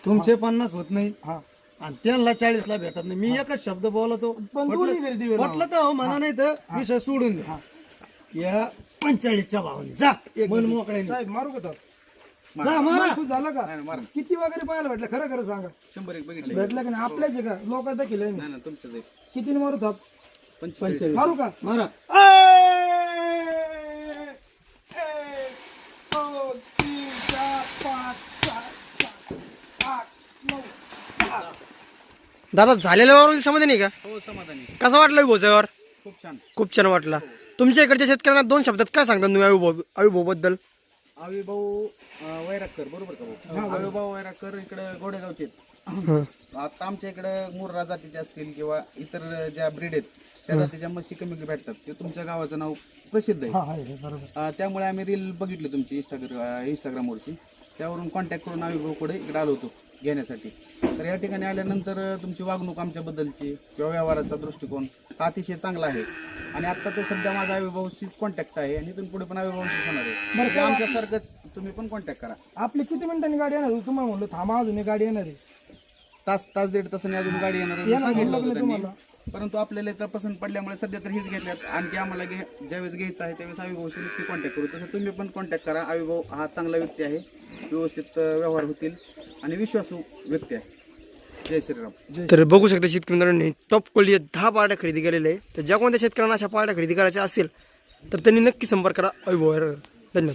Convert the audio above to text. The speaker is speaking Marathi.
तुमचे 50 होत नाही हा आणि त्यांना 40 ला भेटत नाही. मी एकच शब्द बोलतो, पण दोन्ही घरी दिवे लावा. म्हटलं तर हो म्हणा, नाही तर विषय सोडून द्या. या 45च्या भावाने जा, मन मोकळ्याने साहेब मारू का तो? जा मारा. खुश झालं का? किती वगैरे पाहायला भेटलं? खरं खरं सांगा. 100 बघितले. भेटलं का नाही? आपल्याच आहे का? लोक दाखल आहे. नाही ना तुमचंच आहे. किती मारू थाप? 45. मारू का? मारा. 1 2 3 4 5 6 7 8 9 10. दादा झालेल्यावर समाधानी आहे का? हो समाधानी. कसा वाटलं भोजावर? खूप छान. खूप छान वाटला. तुमच्या इकडच्या शेतकऱ्यांना 2 शब्दात काय सांगता तुम्ही अविभाऊ बद्दल? आविभाऊ वैरागकर, बरोबर का भाऊ? आविभाऊ वैरागकर इकडे गोडेगावचे आहेत. आता आमच्या इकडे मुर्रा जातीचे असतील किंवा इतर ज्या ब्रीड आहेत त्या जातीच्या म्हशी कमी भेटतात. ते तुमच्या गावाचं नाव प्रसिद्ध आहे. हा आहे बरोबर. त्यामुळे आम्ही रील बघितली तुमची इंस्टाग्रामवरची. त्यावरून कॉन्टॅक्ट करून आविभाऊकडे इकडे आलो होतो घेण्यासाठी. तर या ठिकाणी आल्यानंतर तुमची वागणूक आमच्याबद्दलची किंवा व्यवहाराचा दृष्टिकोन हा अतिशय चांगला आहे. आणि आता तर सध्या माझा आविभाऊशीच कॉन्टॅक्ट आहे आणि इथून पुढे पण आविभाऊशीच होणार आहे. बरं, आमच्यासारखंच तुम्ही पण कॉन्टॅक्ट करा. आपली किती मिनिटांनी गाडी येणार होती? तुम्हाला म्हणलं थांबा, अजून एक गाडी येणार आहे. तास 1.5 तासाने अजून गाडी येणार आहे येणार सांगितलं म्हणलं होतं का त्यांनी. परंतु आपल्याला इथं पसंत पडल्यामुळे सध्या तर हीच घेतल्यात. आणखी आम्हाला ज्यावेळेस घ्यायचं आहे त्यावेळेस आविभाऊशी नक्की कॉन्टॅक्ट करू. तसं तुम्ही पण कॉन्टॅक्ट करा. आविभाऊ हा चांगला व्यक्ती आहे, व्यवस्थित व्यवहार होतील आणि विश्वासू व्यक्ती आहे. जय श्रीराम. तर बघू शकता शेतकरी मित्रांनी टॉप क्वालिटी 10 पार्ट्या खरेदी केलेल्या आहे. तर ज्या कोणत्या शेतकऱ्यांना अशा पार्ट्या खरेदी करायच्या असेल तर त्यांनी नक्की संपर्क करा अविभाऊ. धन्यवाद.